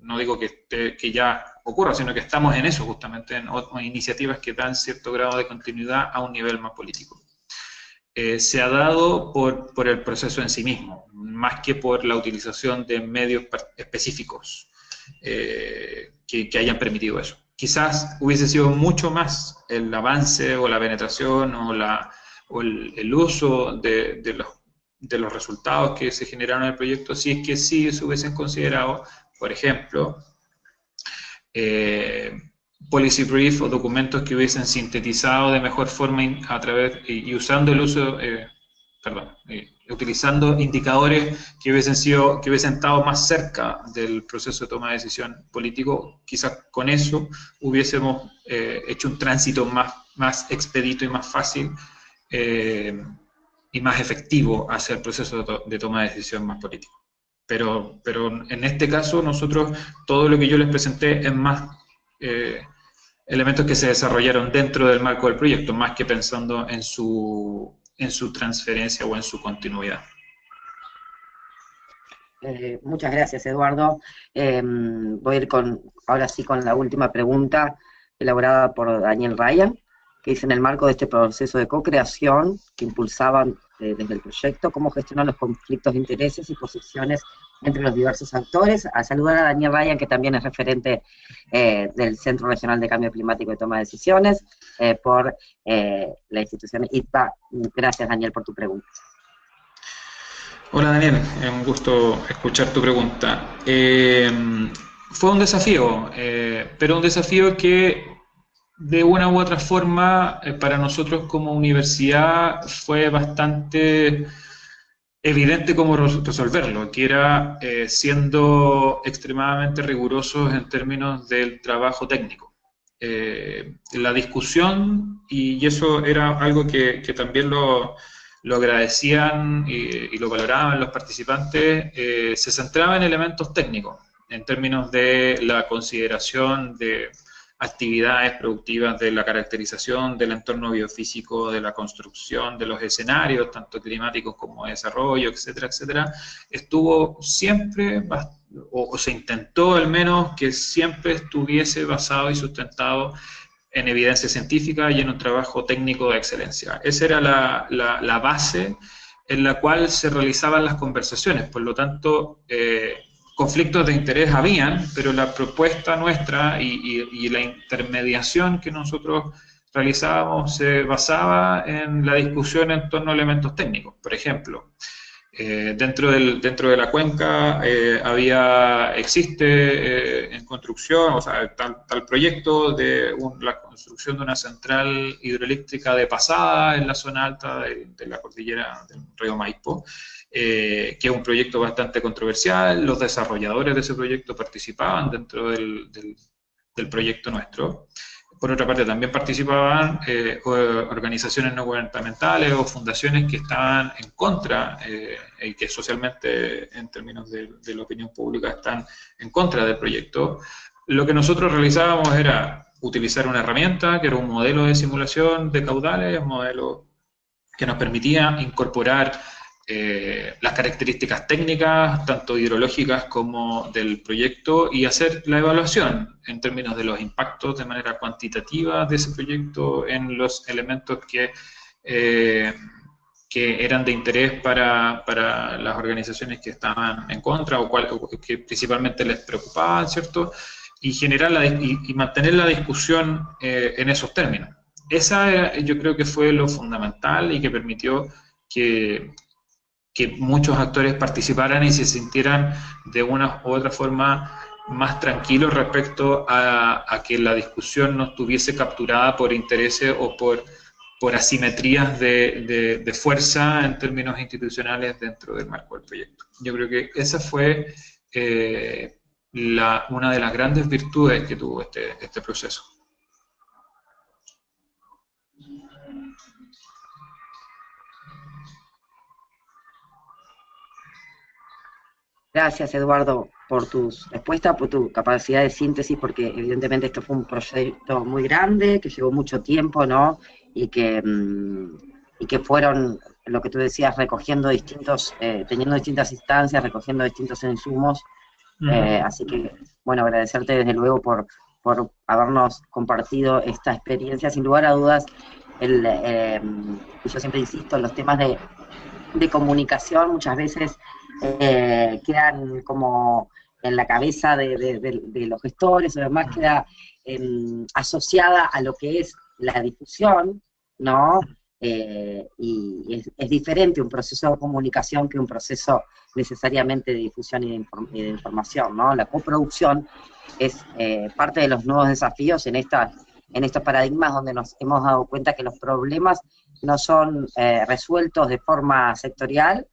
no digo que ya ocurra, sino que estamos en eso justamente, en iniciativas que dan cierto grado de continuidad a un nivel más político. Se ha dado por el proceso en sí mismo, más que por la utilización de medios específicos que hayan permitido eso. Quizás hubiese sido mucho más el avance o la penetración o el uso de los resultados que se generaron en el proyecto si es que sí se hubiesen considerado, por ejemplo, policy brief o documentos que hubiesen sintetizado de mejor forma a través y usando el uso, utilizando indicadores que hubiesen estado más cerca del proceso de toma de decisión político. Quizás con eso hubiésemos hecho un tránsito más expedito y más fácil y más efectivo hacia el proceso de toma de decisión más político. Pero en este caso nosotros, todo lo que yo les presenté es más elementos que se desarrollaron dentro del marco del proyecto, más que pensando en su transferencia o en su continuidad. Muchas gracias, Eduardo. Voy a ir ahora sí con la última pregunta elaborada por Daniel Ryan, que dice: en el marco de este proceso de co-creación que impulsaban desde el proyecto, ¿cómo gestionan los conflictos de intereses y posiciones entre los diversos actores? A saludar a Daniel Ryan, que también es referente del Centro Regional de Cambio Climático y Toma de Decisiones por la institución ITPA. Gracias, Daniel, por tu pregunta. Hola, Daniel, es un gusto escuchar tu pregunta. Fue un desafío, pero un desafío que de una u otra forma para nosotros como universidad fue bastante evidente cómo resolverlo, que era siendo extremadamente rigurosos en términos del trabajo técnico. La discusión, y eso era algo que también lo agradecían y lo valoraban los participantes, se centraba en elementos técnicos, en términos de la consideración de actividades productivas, de la caracterización del entorno biofísico, de la construcción de los escenarios, tanto climáticos como de desarrollo, etcétera, etcétera. Estuvo siempre, o se intentó al menos, que siempre estuviese basado y sustentado en evidencia científica y en un trabajo técnico de excelencia. Esa era la base en la cual se realizaban las conversaciones. Por lo tanto, conflictos de interés habían, pero la propuesta nuestra y la intermediación que nosotros realizábamos se basaba en la discusión en torno a elementos técnicos. Por ejemplo, dentro de la cuenca existe en construcción, o sea, tal proyecto de la construcción de una central hidroeléctrica de pasada en la zona alta de la cordillera del río Maipo, que es un proyecto bastante controversial. Los desarrolladores de ese proyecto participaban dentro del proyecto nuestro. Por otra parte, también participaban organizaciones no gubernamentales o fundaciones que estaban en contra, y que socialmente, en términos de la opinión pública, están en contra del proyecto. Lo que nosotros realizábamos era utilizar una herramienta, que era un modelo de simulación de caudales, un modelo que nos permitía incorporar las características técnicas, tanto hidrológicas como del proyecto, y hacer la evaluación en términos de los impactos de manera cuantitativa de ese proyecto en los elementos que eran de interés para las organizaciones que estaban en contra o que principalmente les preocupaban, ¿cierto? Y generar y mantener la discusión en esos términos. Esa yo creo que fue lo fundamental y que permitió que muchos actores participaran y se sintieran de una u otra forma más tranquilos respecto a que la discusión no estuviese capturada por intereses o por asimetrías de fuerza en términos institucionales dentro del marco del proyecto. Yo creo que esa fue una de las grandes virtudes que tuvo este proceso. Gracias, Eduardo, por tus respuestas, por tu capacidad de síntesis, porque evidentemente esto fue un proyecto muy grande, que llevó mucho tiempo, ¿no? Y que fueron, lo que tú decías, recogiendo teniendo distintas instancias, recogiendo distintos insumos. Así que, bueno, agradecerte desde luego por habernos compartido esta experiencia. Sin lugar a dudas, y yo siempre insisto, los temas de comunicación muchas veces quedan como en la cabeza de los gestores, o demás queda asociada a lo que es la difusión, ¿no? Y es diferente un proceso de comunicación que un proceso necesariamente de difusión y de información, ¿no? La coproducción es parte de los nuevos desafíos en estos paradigmas donde nos hemos dado cuenta que los problemas no son resueltos de forma sectorial,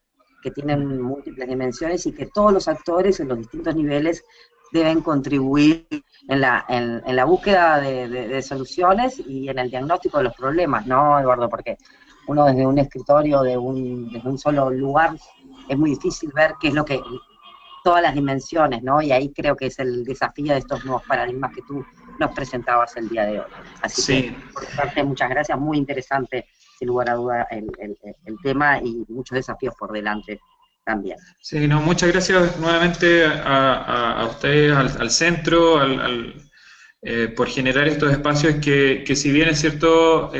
que tienen múltiples dimensiones y que todos los actores en los distintos niveles deben contribuir en la búsqueda de soluciones y en el diagnóstico de los problemas, ¿no, Eduardo? Porque uno desde un escritorio, desde un solo lugar, es muy difícil ver qué es lo que, todas las dimensiones, ¿no? Y ahí creo que es el desafío de estos nuevos paradigmas que tú nos presentabas el día de hoy. Así que, por tu parte, muchas gracias, muy interesante, sin lugar a duda, el tema y muchos desafíos por delante también. Sí, no, muchas gracias nuevamente a ustedes, al centro, por generar estos espacios que si bien es cierto,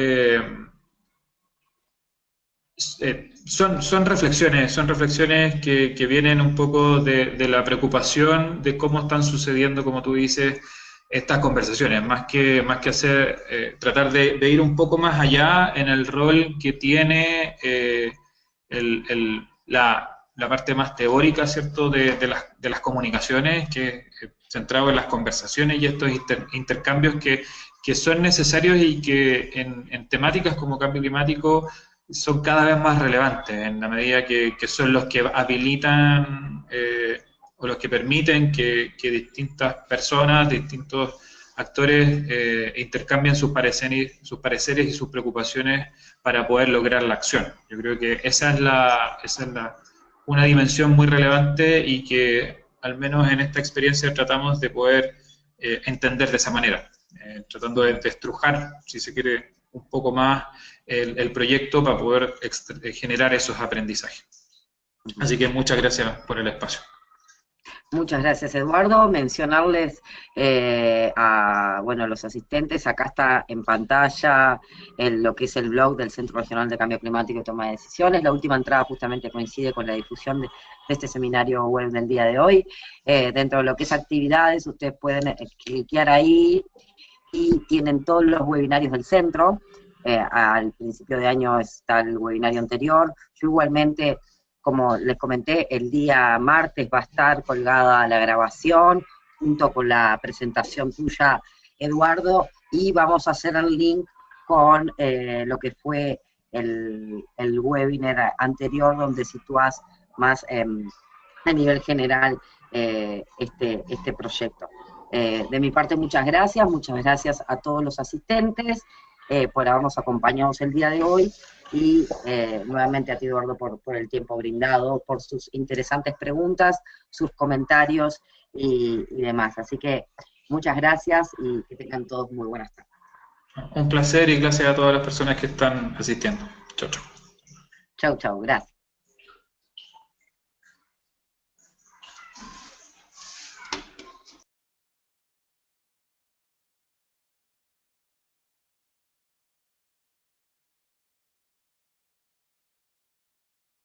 son reflexiones que vienen un poco de la preocupación de cómo están sucediendo, como tú dices, estas conversaciones, más que hacer, tratar de ir un poco más allá en el rol que tiene la parte más teórica, ¿cierto?, de las comunicaciones, que centrado en las conversaciones y estos intercambios que son necesarios y que en temáticas como cambio climático son cada vez más relevantes, en la medida que son los que habilitan o los que permiten que distintas personas, distintos actores intercambien sus pareceres y sus preocupaciones para poder lograr la acción. Yo creo que esa es una dimensión muy relevante y que al menos en esta experiencia tratamos de poder entender de esa manera, tratando de estrujar, si se quiere, un poco más el proyecto para poder generar esos aprendizajes. Así que muchas gracias por el espacio. Muchas gracias, Eduardo. Mencionarles a los asistentes, acá está en pantalla lo que es el blog del Centro Regional de Cambio Climático y Toma de Decisiones. La última entrada justamente coincide con la difusión de este seminario web del día de hoy. Dentro de lo que es actividades, ustedes pueden cliquear ahí y tienen todos los webinarios del centro. Al principio de año está el webinario anterior. Yo igualmente, como les comenté, el día martes va a estar colgada la grabación, junto con la presentación tuya, Eduardo, y vamos a hacer el link con lo que fue el webinar anterior, donde sitúas más a nivel general este proyecto. De mi parte, muchas gracias a todos los asistentes por habernos acompañado el día de hoy, y nuevamente a ti, Eduardo, por el tiempo brindado, por sus interesantes preguntas, sus comentarios y demás. Así que muchas gracias y que tengan todos muy buenas tardes. Un placer y gracias a todas las personas que están asistiendo. Chau, chau. Chau, chau, gracias.